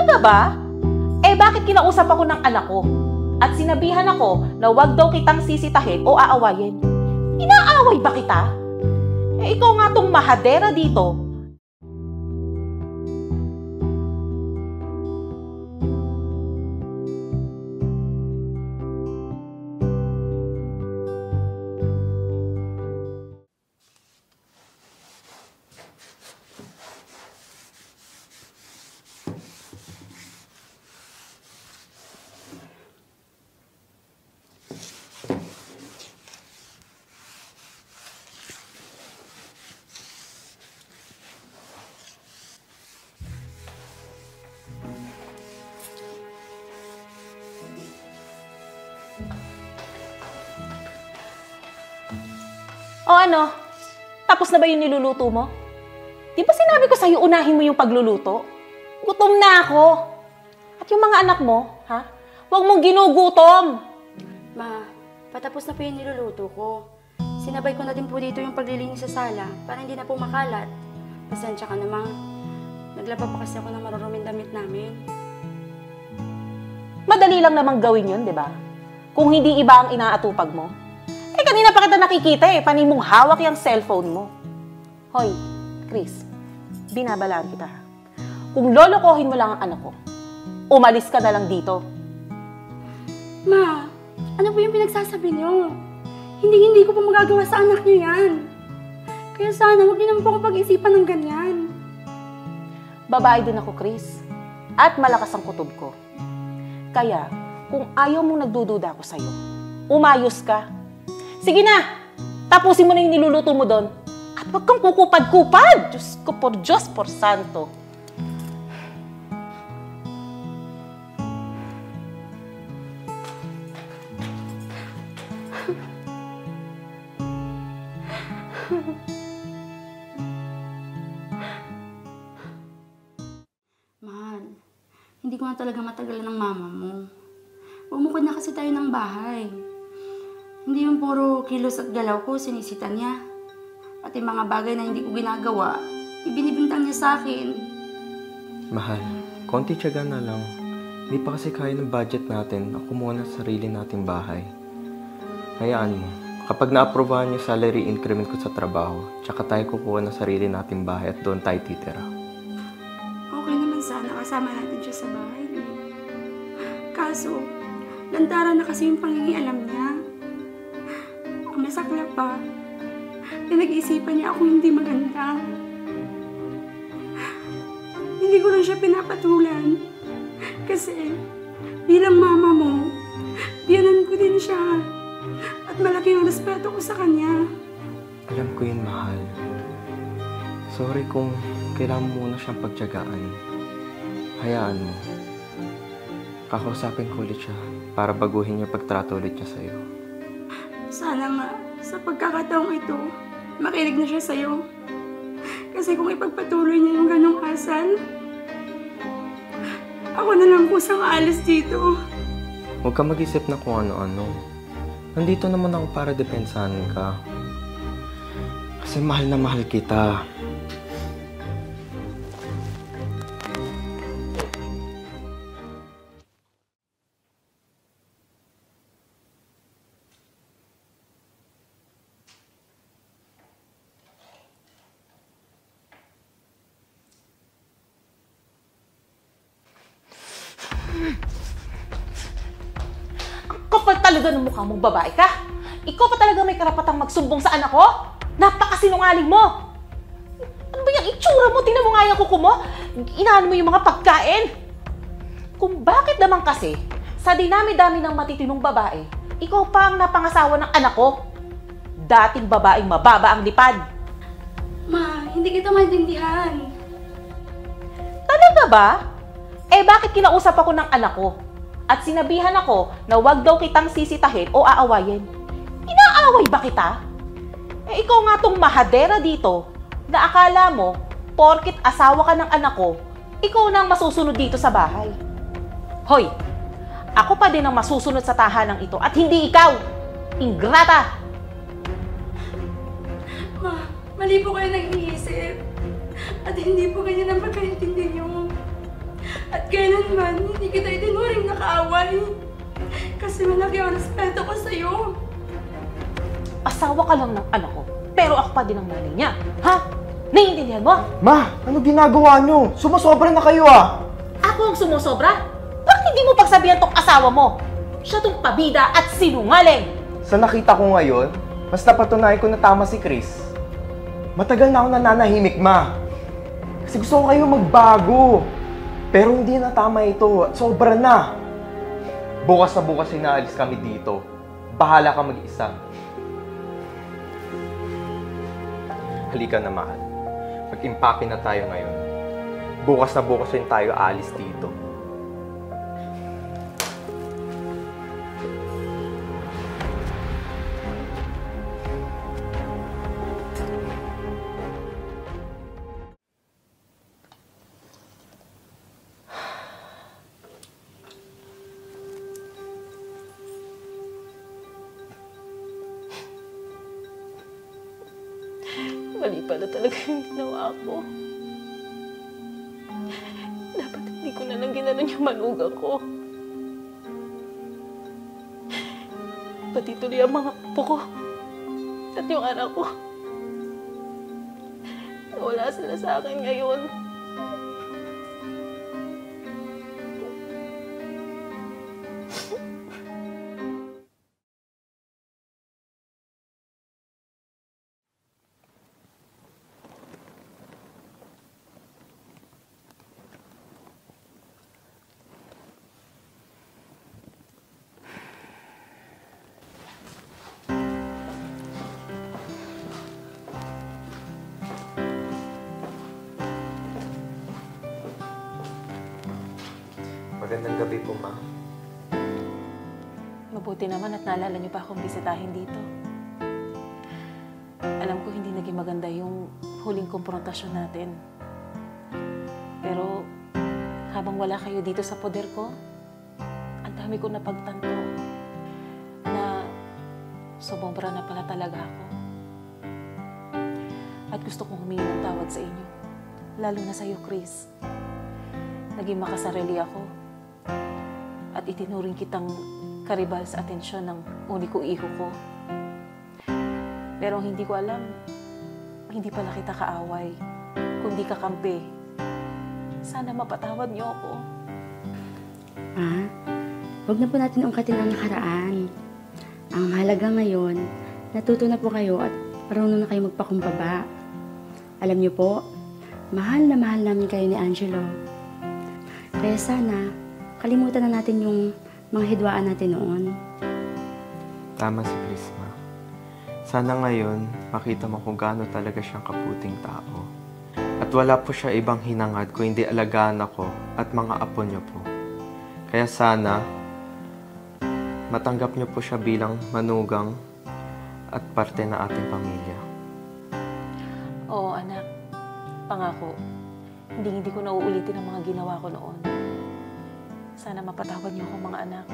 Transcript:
Talaga ba? Eh bakit kinausap ako ng anak ko? At sinabihan ako na wag daw kitang sisitahin o aawayin. Inaaway ba kita? Eh ikaw nga tong mahadera dito. O ano? Tapos na ba yung niluluto mo? Di ba sinabi ko sa'yo unahin mo yung pagluluto? Gutom na ako. At yung mga anak mo, ha? Huwag mong ginugutom. Ma, patapos na po yung niluluto ko. Sinabay ko na din po dito yung paglilinis sa sala para hindi na po makalat. Pasensya ka namang naglaba pa kasi ako ng maruruming damit namin. Madali lang namang gawin yun, di ba? Kung hindi iba ang inaatupag mo. Eh, kanina pa kita nakikita eh. Panin mong hawak yung cellphone mo. Hoy, Chris, binabalaan kita. Kung lolokohin mo lang ang anak ko, umalis ka na lang dito. Ma, ano po yung pinagsasabi niyo? Hindi ko po magagawa sa anak niyo yan. Kaya sana huwag niyo naman po ako pag-isipan ng ganyan. Babae din ako, Chris. At malakas ang kutob ko. Kaya, kung ayaw mong nagdududa ako sa'yo, umayos ka. Sige na! Tapusin mo na yung niluluto mo doon. At huwag kang kukupad-kupad! Diyos por santo. Mahal, hindi ko na talaga matagalan ng mama mo. Bumukod na kasi tayo ng bahay. Hindi yung puro kilos at galaw ko sinisita niya. At yung mga bagay na hindi ko ginagawa, ibinibintang niya sa akin. Mahal, konti tiyaga na lang. Hindi pa kasi kaya ng budget natin na kumuha ng sarili nating bahay. Hayaan mo, kapag na-aprobahan yung salary increment ko sa trabaho, tsaka tayo kukuha ng sarili nating bahay at doon tayo titira. Okay naman sana kasama natin siya sa bahay. Kaso, lantaran na kasi yung pangingialam niya. Ang masakla pa, pinag-iisipan niya ako hindi maganda. Hindi ko rin siya pinapatulan. Kasi, bilang mama mo, biyanan ko din siya. At malaki yung respeto ko sa kanya. Alam ko yun, mahal. Sorry kung kailangan mo muna siyang pagtiyagaan. Hayaan mo. Kakausapin ko ulit siya para baguhin yung pagtrato ulit niya sa'yo. Sana nga, sa pagkakataong ito, makinig na siya sa'yo. Kasi kung ipagpatuloy niya yung ganong asal, ako na lang kusang aalis dito. Huwag ka mag-isip na kung ano-ano. Nandito naman ako para depensahan ka. Kasi mahal na mahal kita. Kapal talaga ng mukha mong babae ka. Ikaw pa talaga may karapatang magsumbong sa anak ko? Napakasinungaling mo! Ano ba yung itsura mo? Tingnan mo nga yung kuko mo. Inaano mo yung mga pagkain. Kung bakit naman kasi, sa dinami-dami ng matitinong babae, ikaw pa ang napangasawa ng anak ko. Dating babaeng mababa ang lipad. Ma, hindi kita maintindihan. Talaga ba? Eh bakit kinausap ako ng anak ko? At sinabihan ako na wag daw kitang sisitahin o aawayin. Inaaway ba kita? Eh ikaw nga tong mahadera dito na akala mo, porkit asawa ka ng anak ko, ikaw na ang masusunod dito sa bahay. Hoy, ako pa din ang masusunod sa tahanang ito at hindi ikaw. Ingrata! Ma, mali po kayo nag-iisip. At hindi po ganyan ang pagkaintindi niyo. At kailanman, hindi kita itinuring na kaaway. Kasi malaki ang respeto ko sa'yo. Asawa ka lang ng anak ko, pero ako pa din ang nanay niya. Ha? Naiintindihan mo? Ma, ano ginagawa nyo? Sumusobra na kayo ah! Ako ang sumusobra? Bakit hindi mo pagsabihan tong asawa mo? Siya tong pabida at sinungaling. Sa nakita ko ngayon, mas napatunayan ko na tama si Chris. Matagal na ako nananahimik, ma. Kasi gusto ko kayo magbago. Pero hindi na tama ito at sobra na. Bukas na bukas inaalis kami dito. Bahala ka mag-isa. Halika na, mahal. Mag-impake na tayo ngayon. Bukas na bukas rin tayo aalis dito. Mali pala talaga yung ginawa ko. Dapat hindi ko na lang ginanon yung manugang ko. Pati tuloy ang mga apo ko at yung anak ko. Wala sila sa akin ngayon. Magandang gabi po, ma. Mabuti naman at naalala niyo pa akong bisitahin dito. Alam ko hindi naging maganda yung huling komprontasyon natin. Pero habang wala kayo dito sa poder ko, ang dami ko napagtanto na sumobra na pala talaga ako. At gusto kong humingi ng tawad sa inyo. Lalo na sa'yo, Chris. Naging makasarili ako. At itinuring kitang karibal sa atensyon ng uniko iho ko. Pero hindi ko alam, hindi pala kita kaaway, kundi kakampi. Sana mapatawad niyo ako. Huwag na po natin ungkatin ang nakaraan. Ang mahalaga ngayon, natuto na po kayo at marunong na kayo magpakumbaba. Alam niyo po, mahal na mahal namin kayo ni Angelo. Kaya sana, kalimutan na natin yung mga hidwaan natin noon. Tama si Chris, ma. Sana ngayon, makita mo kung gaano talaga siyang kaputing tao. At wala po siya ibang hinangad kung hindi alagaan ako at mga apo niyo po. Kaya sana, matanggap niyo po siya bilang manugang at parte na ating pamilya. Oo, anak. Pangako, hindi ko na uulitin ang mga ginawa ko noon. Sana mapatawad niyo ako, mga anak.